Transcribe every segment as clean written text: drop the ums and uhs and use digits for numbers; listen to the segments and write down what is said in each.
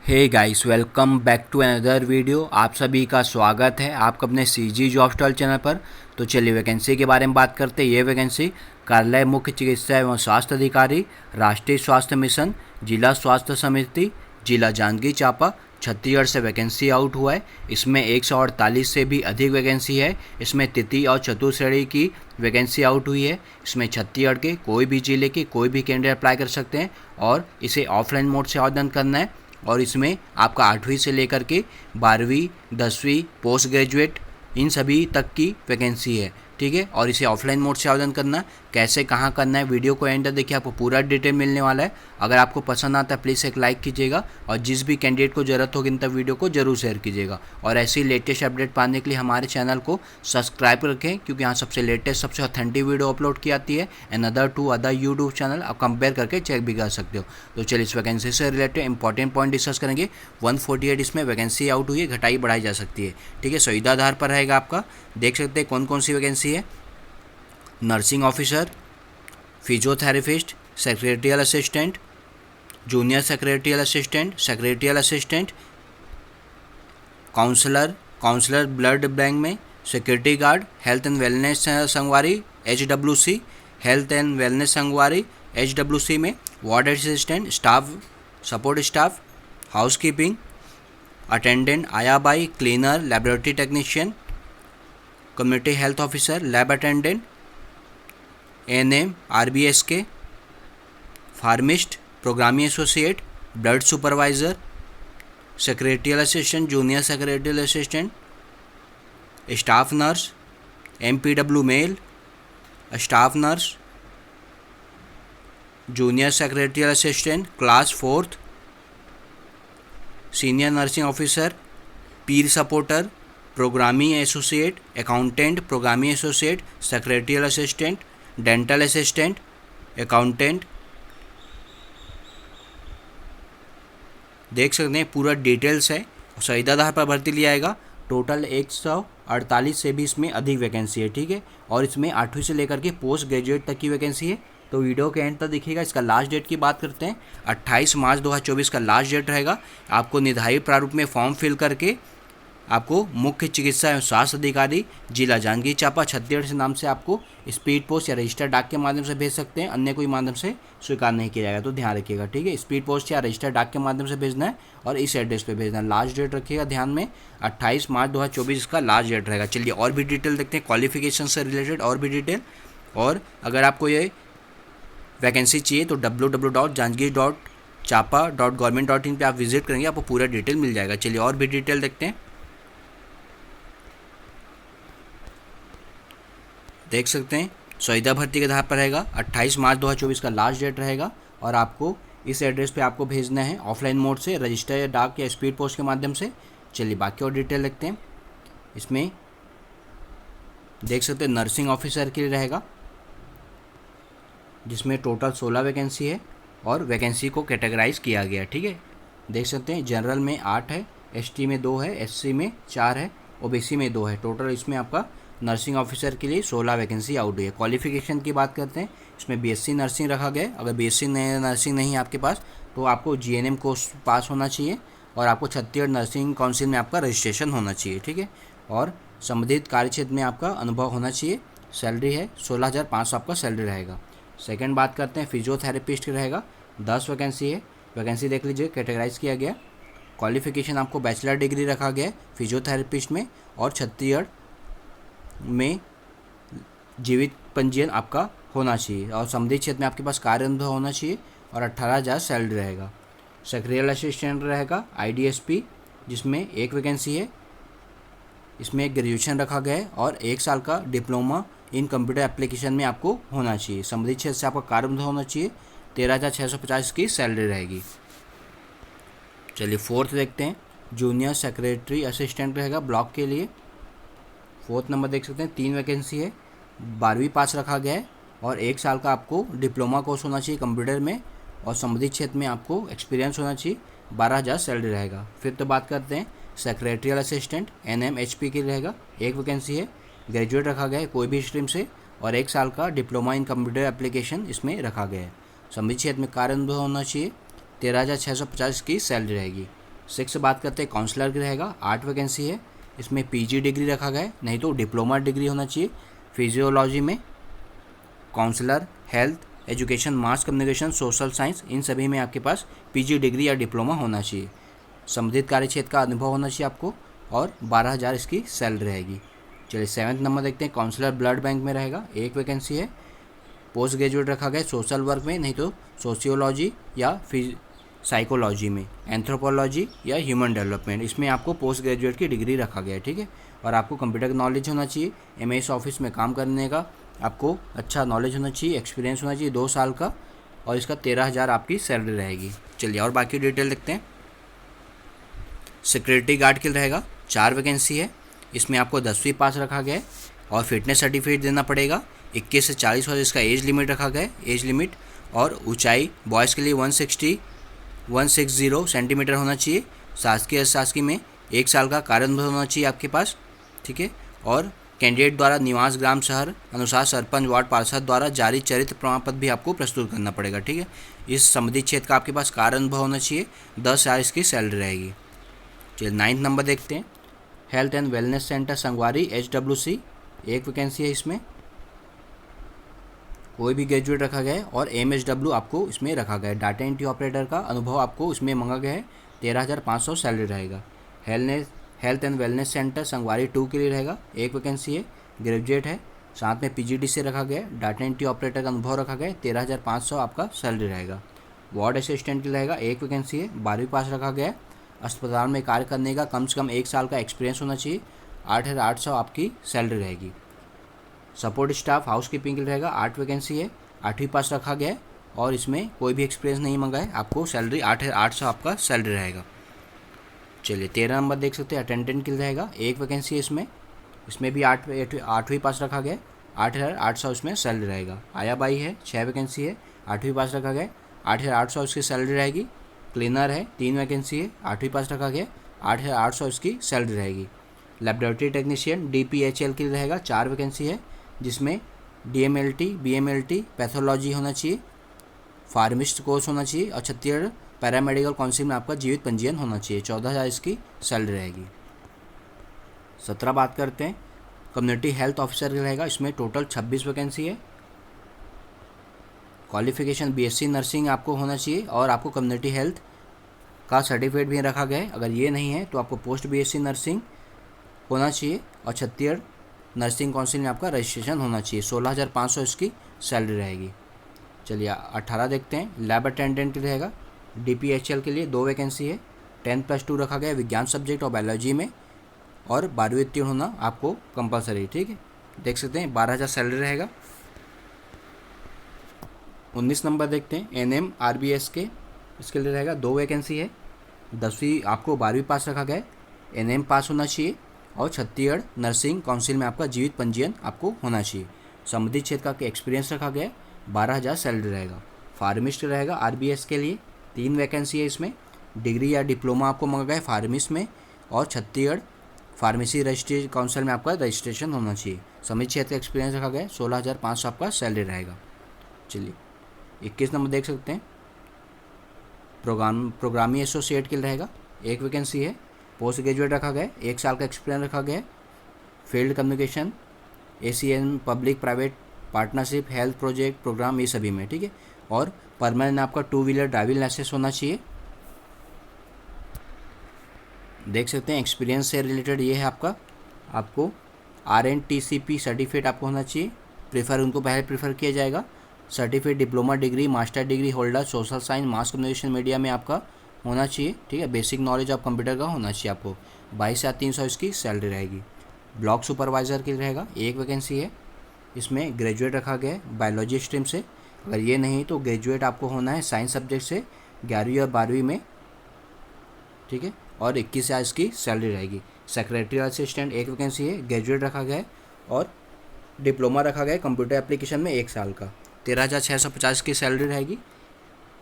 Hey guys, welcome back to another video. आप सभी का स्वागत है आपका अपने सीजी जॉब स्टॉल चैनल पर। तो चलिए वैकेंसी के बारे में बात करते हैं। ये वैकेंसी कार्यालय मुख्य चिकित्सा एवं स्वास्थ्य अधिकारी, राष्ट्रीय स्वास्थ्य मिशन, जिला स्वास्थ्य समिति, जिला जांजगीर चांपा, छत्तीसगढ़ से वैकेंसी आउट हुआ है। इसमें 148 से भी अधिक वैकेंसी है। इसमें तृतीय और चतुर्थ श्रेणी की वैकेंसी आउट हुई है। इसमें छत्तीसगढ़ के कोई भी जिले के कोई भी कैंडिडेट अप्लाई कर सकते हैं और इसे ऑफलाइन मोड से आवेदन करना है। और इसमें आपका 8वीं से लेकर के 12वीं, 10वीं, पोस्ट ग्रेजुएट इन सभी तक की वैकेंसी है, ठीक है। और इसे ऑफलाइन मोड से आवेदन करना है। कैसे कहाँ करना है, वीडियो को एंड तक देखिए, आपको पूरा डिटेल मिलने वाला है। अगर आपको पसंद आता है प्लीज़ एक लाइक कीजिएगा और जिस भी कैंडिडेट को ज़रूरत होगी इन तक वीडियो को जरूर शेयर कीजिएगा। और ऐसी लेटेस्ट अपडेट पाने के लिए हमारे चैनल को सब्सक्राइब रखें, क्योंकि यहाँ सबसे लेटेस्ट सबसे ऑथेंटिक वीडियो अपलोड की आती है। एंड अदर यूट्यूब चैनल आप कंपेयर करके चेक भी कर सकते हो। तो चलिए इस वैकेंसी से रिलेटेड इंपॉर्टेंट पॉइंट डिस्कस करेंगे। 148 इसमें वैकेंसी आउट हुई है, घटाई बढ़ाई जा सकती है, ठीक है। सुविधा आधार पर रहेगा आपका। देख सकते हैं कौन कौन सी वैकेंसी है। Nursing officer, physiotherapist, secretarial assistant, junior secretarial assistant, secretarial assistant, counsellor blood bank में, security guard, health and wellness Sangwari HWC, health and wellness Sangwari HWC में, ward assistant, staff support staff, housekeeping attendant, आयाबाई, cleaner, laboratory technician, community health officer, lab attendant, ANM, RBSK, pharmacist, programming associate, blood supervisor, secretarial assistant, junior secretarial assistant, staff nurse, MPW male, staff nurse, junior secretarial assistant class 4th, senior nursing officer, peer supporter, programming associate, accountant, programming associate, secretarial assistant, dental assistant, accountant. देख सकते हैं पूरा details है। सुविधा आधार पर भर्ती लिया आएगा। टोटल 148 से भी इसमें अधिक वैकेंसी है, ठीक है। और इसमें 8वीं से लेकर के पोस्ट ग्रेजुएट तक की वैकेंसी है। तो वीडियो के एंड तक देखिएगा। इसका लास्ट डेट की बात करते हैं, 28 मार्च 2024 का लास्ट डेट रहेगा। आपको निर्धारित प्रारूप में फॉर्म फिल करके आपको मुख्य चिकित्सा एवं स्वास्थ्य अधिकारी, जिला जांजगीर चांपा, छत्तीसगढ़ से नाम से आपको स्पीड पोस्ट या रजिस्टर्ड डाक के माध्यम से भेज सकते हैं। अन्य कोई माध्यम से स्वीकार नहीं किया जाएगा, तो ध्यान रखिएगा, ठीक है। स्पीड पोस्ट या रजिस्टर्ड डाक के माध्यम से भेजना है और इस एड्रेस पे भेजना है। लास्ट डेट रखिएगा ध्यान में, 28 मार्च 2024 का लास्ट डेट रहेगा। चलिए और भी डिटेल देखते हैं, क्वालिफिकेशन से रिलेटेड और भी डिटेल। और अगर आपको ये वैकेंसी चाहिए तो www.janjgir.chapa.government.in पे आप विजिट करेंगे, आपको पूरा डिटेल मिल जाएगा। चलिए और भी डिटेल देखते हैं। देख सकते हैं सुविधा भर्ती के आधार पर रहेगा। 28 मार्च 2024 का लास्ट डेट रहेगा और आपको इस एड्रेस पे आपको भेजना है ऑफलाइन मोड से, रजिस्टर या डाक या स्पीड पोस्ट के माध्यम से। चलिए बाकी और डिटेल देखते हैं। इसमें देख सकते हैं नर्सिंग ऑफिसर के लिए रहेगा, जिसमें टोटल 16 वैकेंसी है और वैकेंसी को कैटेगराइज किया गया, ठीक है। देख सकते हैं जनरल में 8 है, ST में 2 है, SC में 4 है, OBC में 2 है। टोटल इसमें आपका नर्सिंग ऑफिसर के लिए 16 वैकेंसी आउट हुई है। क्वालिफिकेशन की बात करते हैं, इसमें BSc नर्सिंग रखा गया है। अगर BSc नर्सिंग नहीं है आपके पास तो आपको GNM कोर्स पास होना चाहिए और आपको छत्तीसगढ़ नर्सिंग काउंसिल में आपका रजिस्ट्रेशन होना चाहिए, ठीक है। और संबंधित कार्यक्षेत्र में आपका अनुभव होना चाहिए। सैलरी है 16,500 आपका सैलरी रहेगा। सेकेंड बात करते हैं, फिजियोथेरेपिस्ट रहेगा, 10 वैकेंसी है। वैकेंसी देख लीजिए, कैटेगराइज किया गया। क्वालिफिकेशन आपको बैचलर डिग्री रखा गया है फिजियोथेरेपिस्ट में और छत्तीसगढ़ में जीवित पंजीयन आपका होना चाहिए और संबंधित क्षेत्र में आपके पास कार्य अनुभव होना चाहिए और 18,000 सैलरी रहेगा। सेक्रेटरियल असिस्टेंट रहेगा IDSP, जिसमें 1 वैकेंसी है। इसमें ग्रेजुएशन रखा गया है और 1 साल का डिप्लोमा इन कंप्यूटर एप्लीकेशन में आपको होना चाहिए। संबंधित क्षेत्र से आपका कार्य अनुभव होना चाहिए। 13,650 की सैलरी रहेगी। चलिए 4th देखते हैं, जूनियर सेक्रेटरी असिस्टेंट रहेगा ब्लॉक के लिए। 4th नंबर देख सकते हैं, 3 वैकेंसी है। 12वीं पास रखा गया है और 1 साल का आपको डिप्लोमा कोर्स होना चाहिए कंप्यूटर में और संबंधित क्षेत्र में आपको एक्सपीरियंस होना चाहिए। 12,000 सैलरी रहेगा। फिर तो बात करते हैं सेक्रेटरियल असिस्टेंट NMHP की रहेगा, 1 वैकेंसी है। ग्रेजुएट रखा गया है कोई भी स्ट्रीम से और 1 साल का डिप्लोमा इन कंप्यूटर एप्लीकेशन इसमें रखा गया है। संबंधित क्षेत्र में कार्य अनुभव होना चाहिए। 13,650 की सैलरी रहेगी। 6 बात करते हैं काउंसलर की रहेगा, 8 वैकेंसी है। इसमें पीजी डिग्री रखा गया है, नहीं तो डिप्लोमा डिग्री होना चाहिए फिजियोलॉजी में। Counsellor, health, education, mass communication, social science, इन सभी में आपके पास पीजी डिग्री या डिप्लोमा होना चाहिए। संबंधित कार्यक्षेत्र का अनुभव होना चाहिए आपको, और 12,000 इसकी सैलरी रहेगी। चलिए 7वां नंबर देखते हैं, काउंसलर ब्लड बैंक में रहेगा, 1 वैकेंसी है। पोस्ट ग्रेजुएट रखा गया सोशल वर्क में, नहीं तो सोशियोलॉजी या साइकोलॉजी में, एंथ्रोपोलॉजी या ह्यूमन डेवलपमेंट, इसमें आपको पोस्ट ग्रेजुएट की डिग्री रखा गया है, ठीक है। और आपको कंप्यूटर नॉलेज होना चाहिए, एमएस ऑफिस में काम करने का आपको अच्छा नॉलेज होना चाहिए, एक्सपीरियंस होना चाहिए 2 साल का, और इसका 13,000 आपकी सैलरी रहेगी। चलिए और बाकी डिटेल देखते हैं। सिक्योरिटी गार्ड के लिए रहेगा, 4 वैकेंसी है। इसमें आपको 10वीं पास रखा गया है और फिटनेस सर्टिफिकेट देना पड़ेगा। 21 से 40 वर्ष इसका एज लिमिट रखा गया है, एज लिमिट। और ऊंचाई बॉयज़ के लिए 160 सेंटीमीटर होना चाहिए। शासकीय अशासकीय में 1 साल का कार्य अनुभव होना चाहिए आपके पास, ठीक है। और कैंडिडेट द्वारा निवास ग्राम शहर अनुसार सरपंच वार्ड पार्षद द्वारा जारी चरित्र प्रमाण पत्र भी आपको प्रस्तुत करना पड़ेगा, ठीक है। इस संबंधित क्षेत्र का आपके पास कार्य अनुभव होना चाहिए। 10,000 इसकी सैलरी रहेगी। चलिए 9वां नंबर देखते हैं, हेल्थ एंड वेलनेस सेंटर संगवारी HWC, 1 वैकेंसी है। इसमें कोई भी ग्रेजुएट रखा गया है और MSW आपको इसमें रखा गया है। डाटा एंट्री ऑपरेटर का अनुभव आपको इसमें मांगा गया है, 13,500 सैलरी रहेगा। हेल्थ एंड वेलनेस सेंटर संगवारी 2 के लिए रहेगा, 1 वैकेंसी है, ग्रेजुएट है, साथ में PGD से रखा गया है। डाटा एंट्री ऑपरेटर का अनुभव रखा गया है, 13,500 आपका सैलरी रहेगा। वार्ड असिस्टेंट के लिए रहेगा, 1 वैकेंसी है, 12वीं पास रखा गया है। अस्पताल में कार्य करने का कम से कम 1 साल का एक्सपीरियंस होना चाहिए, 8,800 आपकी सैलरी रहेगी। सपोर्ट स्टाफ हाउसकीपिंग के लिए रहेगा, 8 वैकेंसी है, 8वीं पास रखा गया है और इसमें कोई भी एक्सपीरियंस नहीं मांगा है। आपको सैलरी 8,800 आपका सैलरी रहेगा। चलिए 13 नंबर देख सकते हैं, अटेंडेंट के लिए रहेगा, 1 वैकेंसी है। इसमें भी 8वीं पास रखा गया है, 8,800 इसमें सैलरी रहेगा। आया बाई है, 6 वैकेंसी है, 8वीं पास रखा गया है, 8,800 इसकी सैलरी रहेगी। क्लीनर है, 3 वैकेंसी है, 8वीं पास रखा गया, 8,800 इसकी सैलरी रहेगी। लैबोरेटरी टेक्नीशियन DPHL के लिए रहेगा, 4 वैकेंसी है, जिसमें DMLT, BMLT, पैथोलॉजी होना चाहिए, फार्मिस्ट कोर्स होना चाहिए और छत्तीसगढ़ पैरामेडिकल काउंसिल में आपका जीवित पंजीयन होना चाहिए। 14,000 इसकी सैलरी रहेगी। 17 बात करते हैं, कम्युनिटी हेल्थ ऑफिसर का रहेगा, इसमें टोटल 26 वैकेंसी है। क्वालिफिकेशन BSc नर्सिंग आपको होना चाहिए और आपको कम्युनिटी हेल्थ का सर्टिफिकेट भी रखा गया है। अगर ये नहीं है तो आपको पोस्ट BSc नर्सिंग होना चाहिए और छत्तीसगढ़ नर्सिंग काउंसिल में आपका रजिस्ट्रेशन होना चाहिए। 16,500 इसकी सैलरी रहेगी। चलिए 18 देखते हैं, लैब अटेंडेंट रहेगा, DPHL के लिए 2 वैकेंसी है, 10+2 रखा गया है विज्ञान सब्जेक्ट और बायोलॉजी में, और 12वीं उत्तीर्ण होना आपको कंपलसरी, ठीक है। देख सकते हैं 12,000 सैलरी रहेगा। 19 नंबर देखते हैं, NM RBS के, इसके लिए रहेगा, 2 वैकेंसी है, 10वीं आपको 12वीं पास रखा गया है, NM पास होना चाहिए और छत्तीसगढ़ नर्सिंग काउंसिल में आपका जीवित पंजीयन आपको होना चाहिए। संबंधित क्षेत्र का एक्सपीरियंस रखा गया है, 12,000 सैलरी रहेगा। फार्मिस्ट रहेगा RBS के लिए, 3 वैकेंसी है, इसमें डिग्री या डिप्लोमा आपको मांगा गया है फार्मिस्ट में, और छत्तीसगढ़ फार्मेसी रजिस्ट्री काउंसिल में आपका रजिस्ट्रेशन होना चाहिए। संबंधित क्षेत्र का एक्सपीरियंस रखा गया है, 16,500 आपका सैलरी रहेगा। चलिए 21 नंबर देख सकते हैं, प्रोग्रामिंग एसोसिएट के लिए रहेगा, 1 वैकेंसी है, पोस्ट ग्रेजुएट रखा गया है, 1 साल का एक्सपीरियंस रखा गया है। Field communication, ACN, public private partnership, health project programme, ये सभी में, ठीक है। और परमानेंट आपका 2 व्हीलर ड्राइविंग लाइसेंस होना चाहिए। देख सकते हैं एक्सपीरियंस से रिलेटेड ये है आपको RNTCP सर्टिफिकेट आपको होना चाहिए, उनको पहले प्रीफर किया जाएगा। Certificate diploma degree, master degree holder, social science, mass communication media में आपका होना चाहिए, ठीक है। बेसिक नॉलेज ऑफ कंप्यूटर का होना चाहिए आपको। 22,300 इसकी सैलरी रहेगी। ब्लॉक सुपरवाइज़र के लिए रहेगा, 1 वैकेंसी है, इसमें ग्रेजुएट रखा गया है बायोलॉजी स्ट्रीम से। अगर ये नहीं तो ग्रेजुएट आपको होना है साइंस सब्जेक्ट से 11वीं और 12वीं में, ठीक है। और 21,000 इसकी सैलरी रहेगी। सेक्रेटरी असिस्टेंट 1 वैकेंसी है, ग्रेजुएट रखा गया है और डिप्लोमा रखा गया है कंप्यूटर एप्लीकेशन में 1 साल का, 13,650 की सैलरी रहेगी।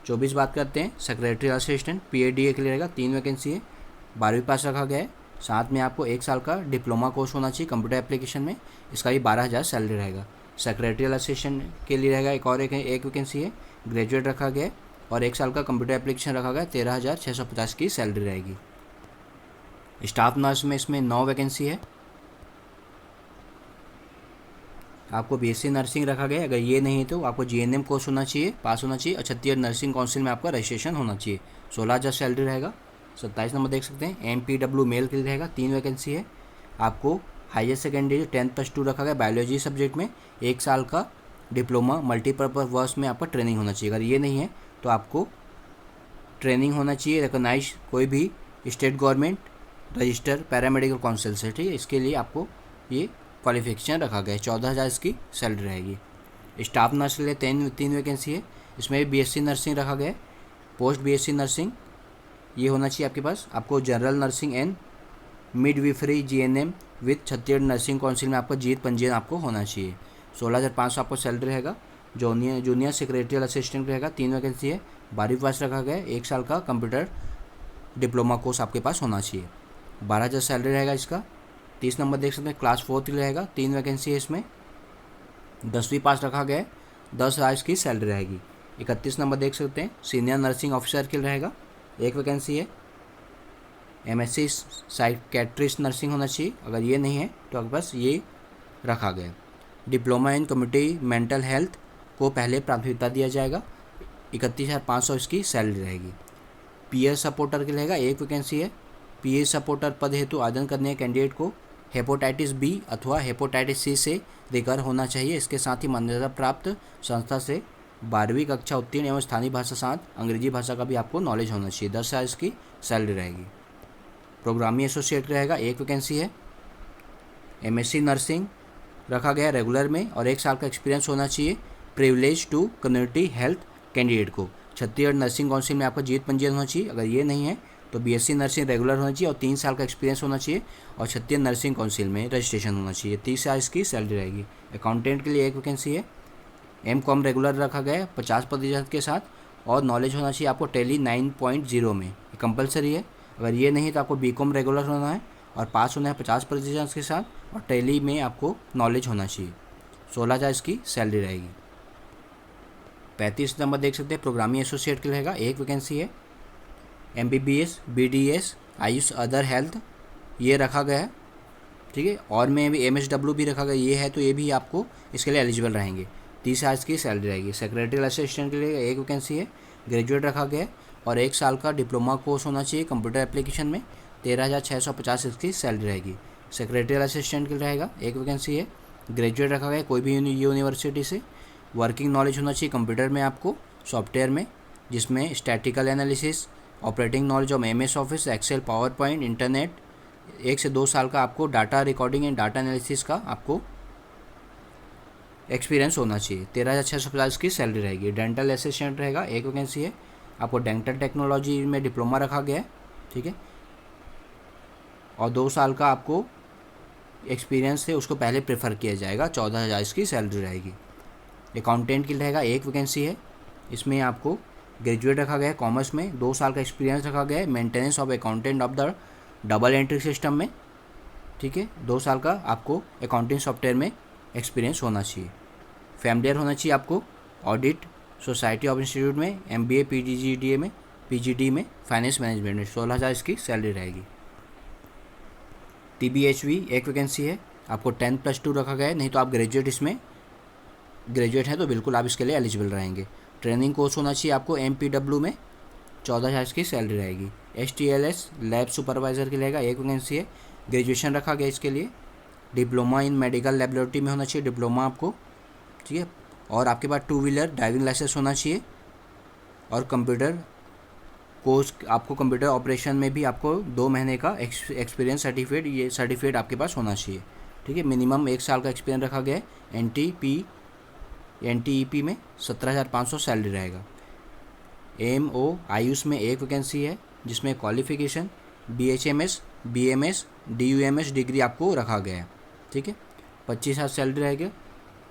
24 बात करते हैं, सेक्रेटरी असिस्टेंट PADA के लिए रहेगा, 3 वैकेंसी है, 12वीं पास रखा गया है, साथ में आपको 1 साल का डिप्लोमा कोर्स होना चाहिए कंप्यूटर एप्लीकेशन में, इसका भी 12,000 सैलरी रहेगा। सेक्रेटरी असिस्टेंट के लिए रहेगा एक वैकेंसी है, ग्रेजुएट रखा गया है और 1 साल का कंप्यूटर एप्लीकेशन रखा गया है, 13,650 की सैलरी रहेगी। स्टाफ नर्स में इसमें 9 वैकेंसी है। आपको बीएससी नर्सिंग रखा गया है, अगर ये नहीं है तो आपको जीएनएम कोर्स होना चाहिए, पास होना चाहिए और छत्तीसगढ़ नर्सिंग काउंसिल में आपका रजिस्ट्रेशन होना चाहिए। 16,000 सैलरी रहेगा। 27 नंबर देख सकते हैं, एमपीडब्ल्यू मेल के लिए रहेगा, 3 वैकेंसी है। आपको हायर सेकेंडरी 10+2 रखा गया बायोलॉजी सब्जेक्ट में, 1 साल का डिप्लोमा मल्टीपर्पज़ वर्क्स में आपका ट्रेनिंग होना चाहिए। अगर ये नहीं है तो आपको ट्रेनिंग होना चाहिए रिकॉग्नाइज कोई भी state government register paramedical council से, ठीक है। इसके लिए आपको ये क्वालिफिकेशन रखा गया है। 14,000 इसकी सैलरी रहेगी। स्टाफ नर्स के लिए 3 वैकेंसी है, इसमें भी बीएससी नर्सिंग रखा गया है। पोस्ट बीएससी नर्सिंग ये होना चाहिए आपके पास। आपको general nursing and midwifery GNM with Chhattisgarh nursing council में आपका जीत पंजीयन आपको होना चाहिए। 16,500 आपको सैलरी रहेगा। जूनियर सेक्रेटरियल असिस्टेंट रहेगा, 3 वैकेंसी है। 12वीं पास रखा गया है। 1 साल का कंप्यूटर डिप्लोमा कोर्स आपके पास होना चाहिए। 12,000 सैलरी रहेगा इसका। 30 नंबर देख सकते हैं, क्लास 4 के लिए रहेगा, 3 वैकेंसी है इसमें। 10वीं पास रखा गया है, 10,000 इसकी सैलरी रहेगी। 31 नंबर देख सकते हैं, सीनियर नर्सिंग ऑफिसर के लिए रहेगा, 1 वैकेंसी है। एमएससी साइकेट्रिस्ट नर्सिंग होना चाहिए, अगर ये नहीं है तो आपके पास ये रखा गया। Diploma in community mental health को पहले प्राथमिकता दिया जाएगा। 31,500 इसकी सैलरी रहेगी। पीयर सपोर्टर के लिए रहेगा, 1 वैकेंसी है। पीए सपोर्टर पद हेतु आवेदन करने कैंडिडेट को हेपेटाइटिस बी अथवा हेपेटाइटिस सी से रिकवर होना चाहिए। इसके साथ ही मान्यता प्राप्त संस्था से 12वीं कक्षा उत्तीर्ण एवं स्थानीय भाषा साथ अंग्रेजी भाषा का भी आपको नॉलेज होना चाहिए। 10,000 इसकी सैलरी रहेगी। प्रोग्रामिंग एसोसिएट रहेगा, 1 वैकेंसी है। एमएससी नर्सिंग रखा गया रेगुलर में और 1 साल का एक्सपीरियंस होना चाहिए। Privilege to community health candidate को छत्तीसगढ़ नर्सिंग काउंसिल में आपका जीत पंजीयन होना चाहिए। अगर ये नहीं है तो बीएससी नर्सिंग रेगुलर होना चाहिए और 3 साल का एक्सपीरियंस होना चाहिए और छत्तीसगढ़ नर्सिंग काउंसिल में रजिस्ट्रेशन होना चाहिए। 30,000 इसकी सैलरी रहेगी। अकाउंटेंट के लिए 1 वैकेंसी है। एमकॉम रेगुलर रखा गया है 50% के साथ और नॉलेज होना चाहिए आपको टैली 9.0 में, कंपलसरी है। अगर ये नहीं तो आपको बीकॉम रेगुलर होना है और पास होना है 50% के साथ और टैली में आपको नॉलेज होना चाहिए। 16,000 इसकी सैलरी रहेगी। 35 नंबर देख सकते हैं, प्रोग्रामिंग एसोसिएट के लिए रहेगा, 1 वैकेंसी है। MBBS BDS Ayush other health ये रखा गया है, ठीक है। और में भी MSW भी रखा गया, ये है तो ये भी आपको इसके लिए एलिजिबल रहेंगे। 30,000 की सैलरी रहेगी। सेक्रेटरियल असिस्टेंट के लिए 1 वैकेंसी है, ग्रेजुएट रखा गया है और 1 साल का डिप्लोमा कोर्स होना चाहिए कंप्यूटर एप्लीकेशन में। 13,650 इसकी सैलरी रहेगी। सेक्रेटरियल असिस्टेंट के लिए रहेगा, 1 वैकेंसी है। ग्रेजुएट रखा गया कोई भी यूनिवर्सिटी से। वर्किंग नॉलेज होना चाहिए कंप्यूटर में आपको, सॉफ्टवेयर में, जिसमें statistical analysis, operating knowledge of MS Office, Excel, PowerPoint, internet. 1 से 2 साल का आपको data recording and data analysis का आपको एक्सपीरियंस होना चाहिए। 13,650 की सैलरी रहेगी। डेंटल असिस्टेंट रहेगा, 1 वैकेंसी है। आपको डेंटल टेक्नोलॉजी में डिप्लोमा रखा गया है, ठीक है। और 2 साल का आपको एक्सपीरियंस है उसको पहले प्रेफर किया जाएगा। 14,000 इसकी सैलरी रहेगी। अकाउंटेंट की रहेगा, 1 वैकेंसी है। इसमें आपको ग्रेजुएट रखा गया है कॉमर्स में, 2 साल का एक्सपीरियंस रखा गया है maintenance of accountant of the double entry system में, ठीक है। 2 साल का आपको अकाउंटिंग सॉफ्टवेयर में एक्सपीरियंस होना चाहिए। फैमिलियर होना चाहिए आपको ऑडिट सोसाइटी ऑफ इंस्टीट्यूट में, MBA PGD में फाइनेंस मैनेजमेंट में। 16,000 इसकी सैलरी रहेगी। TBHV 1 वैकेंसी है। आपको 10+2 रखा गया है, नहीं तो आप ग्रेजुएट इसमें ग्रेजुएट हैं तो बिल्कुल आप इसके लिए एलिजिबल रहेंगे। ट्रेनिंग कोर्स होना चाहिए आपको MPW में। 14,000 की सैलरी रहेगी। STLS लैब सुपरवाइज़र के रहेगा, 1 वैकेंसी है। ग्रेजुएशन रखा गया इसके लिए। डिप्लोमा इन मेडिकल लैबोरेटरी में होना चाहिए डिप्लोमा आपको, ठीक है। और आपके पास 2 व्हीलर ड्राइविंग लाइसेंस होना चाहिए और कंप्यूटर कोर्स आपको कंप्यूटर ऑपरेशन में भी आपको 2 महीने का एक्सपीरियंस सर्टिफिकेट, ये सर्टिफिकेट आपके पास होना चाहिए, ठीक है। मिनिमम 1 साल का एक्सपीरियंस रखा गया है। NTEP में 17,500 सैलरी रहेगा। AMO आयुष में 1 वैकेंसी है, जिसमें qualification BHMS BMS DUMS degree आपको रखा गया है, ठीक है। 25,000 सैलरी रहेगा।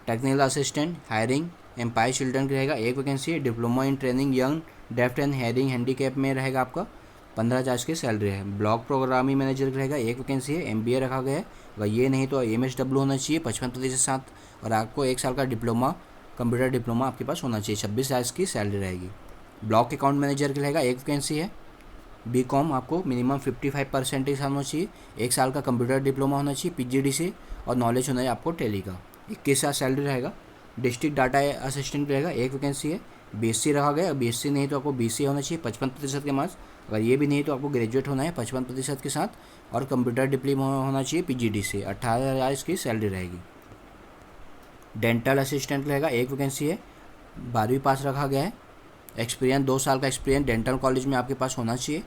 Technical assistant hearing impaired children का रहेगा, 1 वैकेंसी है। Diploma in training young deaf and hearing handicap में रहेगा आपका, 15,000 की सैलरी है। ब्लॉक प्रोग्रामिंग मैनेजर का रहेगा, 1 वैकेंसी है। MBA रखा गया है। अगर ये नहीं तो MSW होना चाहिए 55% के साथ और आपको 1 साल का डिप्लोमा कंप्यूटर डिप्लोमा आपके पास होना चाहिए। 26,000 की सैलरी रहेगी। ब्लॉक अकाउंट मैनेजर के रहेगा, 1 वैकेंसी है। बीकॉम आपको मिनिमम 55% होना चाहिए, 1 साल का कंप्यूटर डिप्लोमा होना चाहिए पीजीडी से, और नॉलेज होना है आपको टैली का। 21,000 सैलरी रहेगा। डिस्ट्रिक्ट डाटा असिस्टेंट रहेगा, एक वैकेंसी है। बीएससी रखा गया, बीएससी नहीं तो आपको बीसीए होना चाहिए 55% के मार्क्स, अगर ये भी नहीं तो आपको ग्रेजुएट होना है 55% के साथ, और कंप्यूटर डिप्लोमा होना चाहिए पीजीडी से। 18,000 इसकी सैलरी रहेगी। डेंटल असिस्टेंट रहेगा, एक वैकेंसी है, 12वीं पास रखा गया है। एक्सपीरियंस 2 साल का एक्सपीरियंस डेंटल कॉलेज में आपके पास होना चाहिए,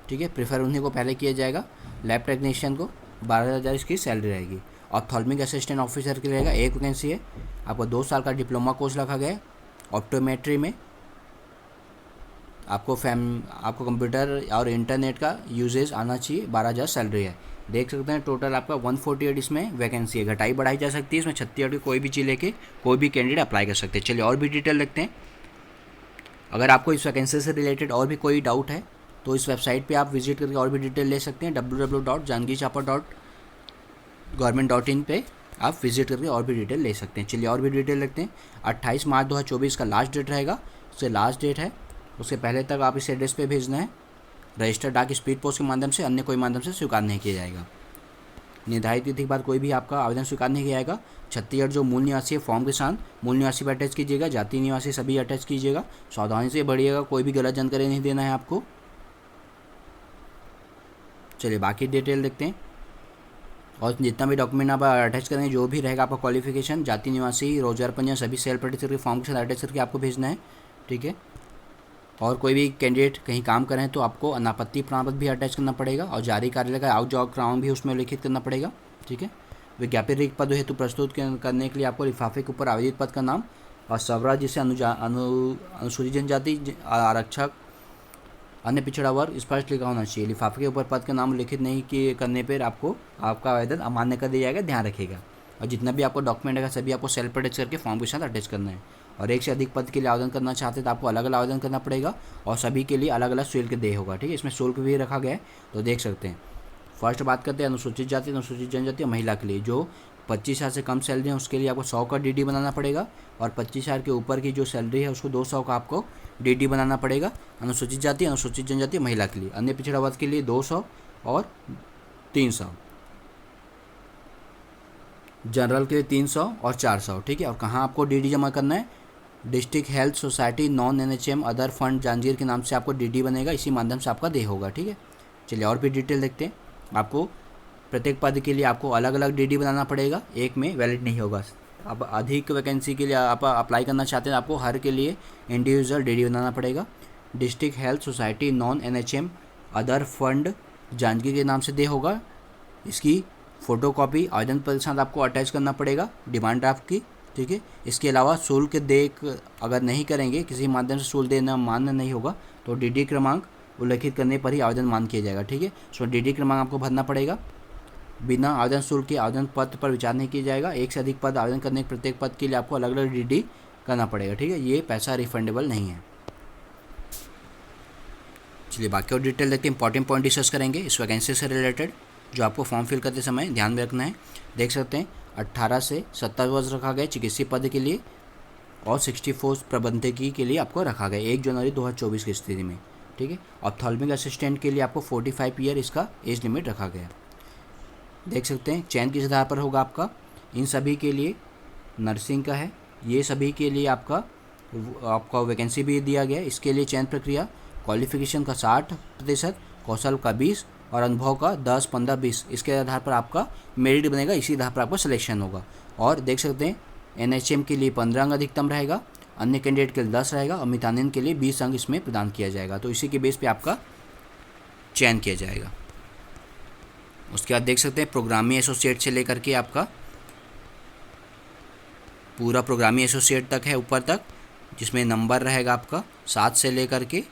ठीक है, प्रेफर उन्हीं को पहले किया जाएगा। लैब टेक्नीशियन को 12,000 इसकी सैलरी रहेगी। ऑप्थेल्मिक असिस्टेंट ऑफिसर के रहेगा, एक वैकेंसी है, आपको 2 साल का डिप्लोमा कोर्स रखा गया है। ऑप्टोमेट्री में आपको कंप्यूटर और इंटरनेट का यूजेज आना चाहिए, 12,000 सैलरी है। देख सकते हैं टोटल आपका 148 इसमें वैकेंसी है, घटाई बढ़ाई जा सकती है इसमें। 36 की कोई भी चीज़ लेके कोई भी कैंडिडेट अप्लाई कर सकते हैं। चलिए और भी डिटेल देखते हैं। अगर आपको इस वैकेंसी से रिलेटेड और भी कोई डाउट है तो इस वेबसाइट पे आप विजिट करके और भी डिटेल ले सकते हैं। www.jangichapa.government.in पे आप विजिट करके और भी डिटेल ले सकते हैं। चलिए और भी डिटेल देखते हैं। 28 मार्च 2024 का लास्ट डेट रहेगा, उससे लास्ट डेट है, उससे पहले तक आप इस एड्रेस पे भेजना है। रजिस्टर्ड डाक स्पीड पोस्ट के माध्यम से, अन्य कोई माध्यम से स्वीकार नहीं किया जाएगा। निर्धारित तिथि के बाद कोई भी आपका आवेदन स्वीकार नहीं किया जाएगा। छत्तीसगढ़ जो मूल निवासी है फॉर्म के साथ मूल निवासी पर अटैच कीजिएगा, जाति निवासी सभी अटैच कीजिएगा। सावधानी से बढ़िएगा, कोई भी गलत जानकारी नहीं देना है आपको। चलिए बाकी डिटेल देखते हैं। और जितना भी डॉक्यूमेंट आप अटैच करेंगे, जो भी रहेगा आपका क्वालिफिकेशन, जाति निवासी, रोजगार पंजीयन, सभी सेल्फ अटैच करके फॉर्म के साथ अटैच करके आपको भेजना है, ठीक है। और कोई भी कैंडिडेट कहीं काम करें तो आपको अनापत्ति प्रमाण पत्र भी अटैच करना पड़ेगा, और जारी कार्यालय का आउट जॉब क्रमांक भी उसमें उल्लिखित करना पड़ेगा, ठीक है। विज्ञापित रिक्त पद हेतु प्रस्तुत करने के लिए आपको लिफाफे के ऊपर आवेदित पद का नाम और स्वराज जिसे अनुसूचित जनजाति, आरक्षक, अन्य पिछड़ा वर्ग स्पष्ट लिखा होना चाहिए। लिफाफे के ऊपर पद का नाम उल्लिखित नहीं करने पर आपको आपका आवेदन अमान्य कर दिया जाएगा, ध्यान रखिएगा। और जितना भी आपको डॉक्यूमेंट है सभी आपको सेल्फ अटैच करके फॉर्म के साथ अटैच करना है। और एक से अधिक पद के लिए आवेदन करना चाहते हैं तो आपको अलग अलग आवेदन करना पड़ेगा, और सभी के लिए अलग अलग शुल्क देय होगा, ठीक है। इसमें शुल्क भी रखा गया है, तो देख सकते हैं। फर्स्ट बात करते हैं अनुसूचित जाति, अनुसूचित जनजाति और महिला के लिए। जो 25,000 से कम सैलरी है उसके लिए आपको 100 का डीडी बनाना पड़ेगा, और 25,000 के ऊपर की जो सैलरी है उसको 200 का आपको डीडी बनाना पड़ेगा। अनुसूचित जाति, अनुसूचित जनजाति, महिला के लिए। अन्य पिछड़ा वर्ग के लिए 200 और 300, जनरल के लिए 300 और 400, ठीक है। और कहाँ आपको डीडी जमा करना है? District health society non NHM other fund Janjgir के नाम से आपको डीडी बनेगा, इसी माध्यम से आपका देय होगा, ठीक है। चलिए और भी डिटेल देखते हैं। आपको प्रत्येक पद के लिए आपको अलग अलग डीडी बनाना पड़ेगा, एक में वैलिड नहीं होगा। अब अधिक वैकेंसी के लिए आप अप्लाई करना चाहते हैं, आपको हर के लिए इंडिविजुअल डीडी बनाना पड़ेगा। District health society non NHM other fund Janjgir के नाम से देय होगा, इसकी फ़ोटो कॉपी आवेदन पत्र के साथ आपको अटैच करना पड़ेगा, डिमांड ड्राफ्ट की, ठीक है। इसके अलावा शुल्क देख अगर नहीं करेंगे, किसी माध्यम से शुल्क देना मान्य नहीं होगा, तो डीडी क्रमांक उल्लेखित करने पर ही आवेदन मान्य किया जाएगा, ठीक है। सो डीडी क्रमांक आपको भरना पड़ेगा। बिना आवेदन शुल्क के आवेदन पत्र पर विचार नहीं किया जाएगा। एक से अधिक पद आवेदन करने के प्रत्येक पद के लिए आपको अलग अलग डीडी करना पड़ेगा, ठीक है। ये पैसा रिफंडेबल नहीं है। चलिए बाकी और डिटेल देखते हैं। इंपॉर्टेंट पॉइंट डिस्कस करेंगे इस वैकेंसी से रिलेटेड, जो आपको फॉर्म फिल करते समय ध्यान में रखना है। देख सकते हैं 18 से 70 वर्ष रखा गया चिकित्सीय पद के लिए, और 64 प्रबंधकी के लिए आपको रखा गया 1 जनवरी 2024 की स्थिति में, ठीक है। ऑप्थेल्मिक असिस्टेंट के लिए आपको 45 ईयर इसका एज लिमिट रखा गया। देख सकते हैं चयन किस आधार पर होगा आपका। इन सभी के लिए नर्सिंग का है, ये सभी के लिए आपका वैकेंसी भी दिया गया है। इसके लिए चयन प्रक्रिया क्वालिफिकेशन का 60%, कौशल का 20 और अनुभव का 10, 15, 20, इसके आधार पर आपका मेरिट बनेगा, इसी आधार पर आपका सिलेक्शन होगा। और देख सकते हैं एनएचएम के लिए 15 अंक अधिकतम रहेगा, अन्य कैंडिडेट के लिए 10 रहेगा, और मितानिन के लिए 20 अंक इसमें प्रदान किया जाएगा। तो इसी के बेस पे आपका चयन किया जाएगा। उसके बाद देख सकते हैं प्रोग्रामिंग एसोसिएट से लेकर के आपका पूरा प्रोग्रामिंग एसोसिएट तक है ऊपर तक, जिसमें नंबर रहेगा आपका 7 से लेकर के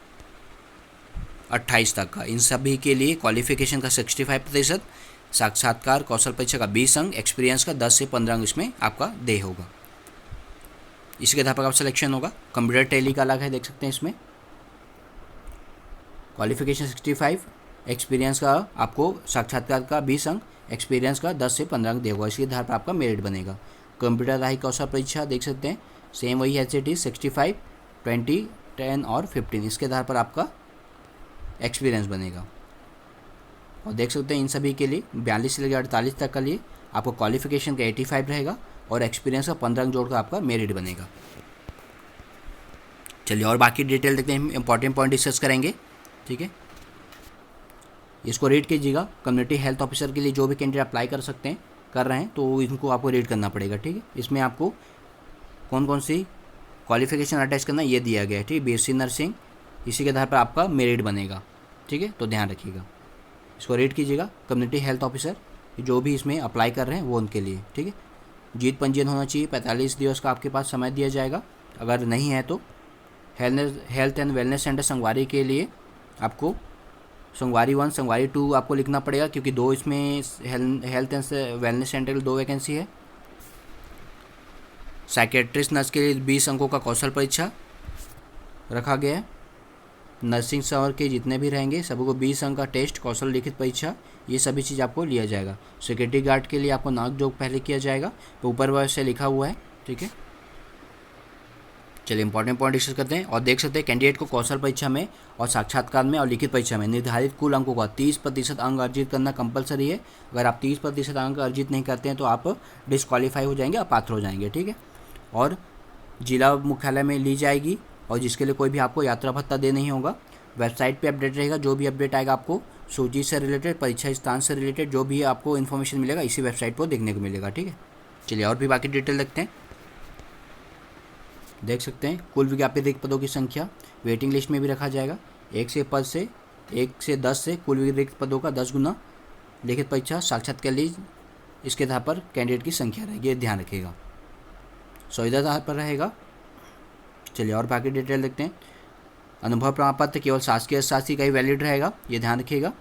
28 तक का। इन सभी के लिए क्वालिफिकेशन का 65%, साक्षात्कार कौशल परीक्षा का 20 अंक, एक्सपीरियंस का 10 से 15 अंक इसमें आपका देय होगा। इसके आधार पर आपका सिलेक्शन होगा। कंप्यूटर टैली का अलग है, देख सकते हैं इसमें क्वालिफिकेशन 65, एक्सपीरियंस का आपको साक्षात्कार का 20 अंक, एक्सपीरियंस का 10 से 15 अंक देगा, इसके आधार पर आपका मेरिट बनेगा। कंप्यूटर आधारित कौशल परीक्षा देख सकते हैं सेम वही एच 65, 20, 10 और 15, इसके आधार पर आपका एक्सपीरियंस बनेगा। और देख सकते हैं इन सभी के लिए 42 से लेकर 48 तक का लिए आपको क्वालिफिकेशन का 85 रहेगा और एक्सपीरियंस का 15 अंक जोड़कर आपका मेरिट बनेगा। चलिए और बाकी डिटेल देखते हैं, इंपॉर्टेंट पॉइंट डिस्कस करेंगे, ठीक है। इसको रीड कीजिएगा। कम्युनिटी हेल्थ ऑफिसर के लिए जो भी कैंडिडेट अप्लाई कर रहे हैं तो इनको आपको रीड करना पड़ेगा, ठीक है। इसमें आपको कौन कौन सी क्वालिफिकेशन अटैच करना ये दिया गया है, ठीक है। बीएससी नर्सिंग, इसी के आधार पर आपका मेरिट बनेगा, ठीक है। तो ध्यान रखिएगा, इसको रीड कीजिएगा। कम्युनिटी हेल्थ ऑफिसर जो भी इसमें अप्लाई कर रहे हैं वो उनके लिए, ठीक है। जीत पंजीयन होना चाहिए, 45 दिवस का आपके पास समय दिया जाएगा। अगर नहीं है तो हेल्थ एंड वेलनेस सेंटर संगवारी के लिए आपको संगवारी 1 संगवारी 2 आपको लिखना पड़ेगा, क्योंकि 2 इसमें हेल्थ एंड वेलनेस सेंटर की 2 वैकेंसी है। साइकेट्रिस्ट नर्स के लिए 20 अंकों का कौशल परीक्षा रखा गया है। नर्सिंग सवर के जितने भी रहेंगे सभी को 20 अंक का टेस्ट, कौशल लिखित परीक्षा, ये सभी चीज़ आपको लिया जाएगा। सिक्योरिटी गार्ड के लिए आपको नाक जोक पहले किया जाएगा, तो ऊपर वैसे लिखा हुआ है, ठीक है। चलिए इंपॉर्टेंट पॉइंट डिस्कस करते हैं। और देख सकते हैं कैंडिडेट को कौशल परीक्षा में और साक्षात्कार में और लिखित परीक्षा में निर्धारित कुल अंकों का 30% अंक अर्जित करना कंपलसरी है। अगर आप 30% अंक अर्जित नहीं करते हैं तो आप डिस्क्वालीफाई हो जाएंगे, अपात्र हो जाएंगे, ठीक है। और जिला मुख्यालय में ली जाएगी और जिसके लिए कोई भी आपको यात्रा भत्ता दे नहीं होगा। वेबसाइट पे अपडेट रहेगा, जो भी अपडेट आएगा आपको सूची से रिलेटेड, परीक्षा स्थान से रिलेटेड जो भी आपको इन्फॉर्मेशन मिलेगा इसी वेबसाइट पर देखने को मिलेगा, ठीक है। चलिए और भी बाकी डिटेल देखते हैं। देख सकते हैं कुल विज्ञापित रिक्त पदों की संख्या वेटिंग लिस्ट में भी रखा जाएगा। 1 से 10 से कुल रिक्त पदों का 10 गुना लिखित परीक्षा साक्षात्कार के लिए इसके आधार पर कैंडिडेट की संख्या रहेगी, ये ध्यान रखिएगा। सुविधा आधार पर रहेगा। चलिए और बाकी डिटेल देखते हैं। अनुभव प्रमाण पत्र केवल शासकीय शासी का ही वैलिड रहेगा, ये ध्यान रखिएगा।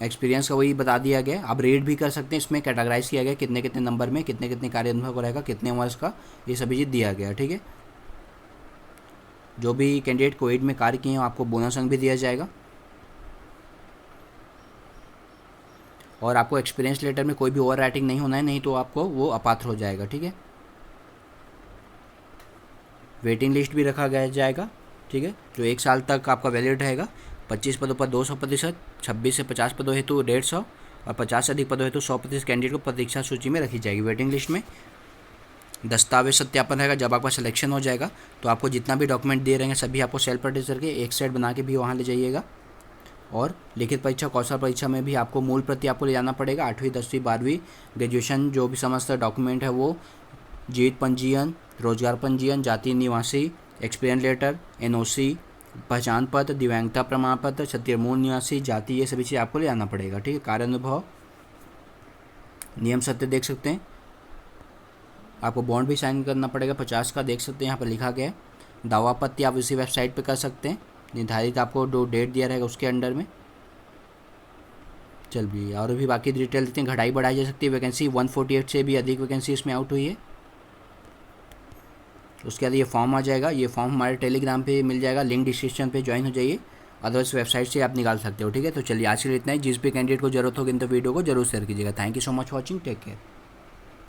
एक्सपीरियंस का वही बता दिया गया। आप रेट भी कर सकते हैं, इसमें कैटेगराइज किया गया कितने कितने नंबर में कितने कितने कार्य अनुभव को रहेगा, कितने वर्ष का, ये सभी चीज़ दिया गया, ठीक है। जो भी कैंडिडेट कोविड में कार्य किए हैं आपको बोनस अंक भी दिया जाएगा। और आपको एक्सपीरियंस लेटर में कोई भी ओवर राइटिंग नहीं होना है, नहीं तो आपको वो अपात्र हो जाएगा, ठीक है। वेटिंग लिस्ट भी रखा गया जाएगा, ठीक है, जो 1 साल तक आपका वैलिड रहेगा। 25 पदों पर 200%, 26 से 50 पदों हेतु 150 और 50 से अधिक पदों हेतु 100% कैंडिडेट को परीक्षा सूची में रखी जाएगी। वेटिंग लिस्ट में दस्तावेज सत्यापन रहेगा। जब आपका सिलेक्शन हो जाएगा तो आपको जितना भी डॉक्यूमेंट दे रहे हैं सभी आपको सेल्फ अटेस्ट करके एक सेट बना के भी वहाँ ले जाइएगा। और लिखित परीक्षा कौशल परीक्षा में भी आपको मूल प्रति आपको ले जाना पड़ेगा। 8वीं 10वीं 12वीं ग्रेजुएशन जो भी समस्त डॉक्यूमेंट है वो जीवित पंजीयन, रोजगार पंजीयन, जाति निवासी, एक्सपीरियंस लेटर, NOC, पहचान पत्र, दिव्यांगता प्रमाण पत्र, क्षत्रिय मूल निवासी, जाति, ये सभी चीज़ आपको ले आना पड़ेगा, ठीक है। कार्य अनुभव, नियम सत्य देख सकते हैं। आपको बॉन्ड भी साइन करना पड़ेगा 50 का, देख सकते हैं यहाँ पर लिखा गया है। दावा आपत्ति आप इसी वेबसाइट पे कर सकते हैं, निर्धारित आपको जो डेट दिया रहेगा उसके अंडर में। चलिए और भी बाकी डिटेल देते हैं। घटाई बढ़ाई जा सकती है। वैकेंसी 148 से भी अधिक वैकेंसी इसमें आउट हुई है। उसके बाद ये फॉर्म आ जाएगा। ये फॉर्म हमारे टेलीग्राम पे मिल जाएगा, लिंक डिस्क्रिप्शन पे ज्वाइन हो जाइए, अदरवाइज वेबसाइट से आप निकाल सकते हो, ठीक है। तो चलिए आज के लिए इतना ही। जिस भी कैंडिडेट को जरूरत होगी इन तो वीडियो को जरूर शेयर कीजिएगा। Thank you so much watching, take care.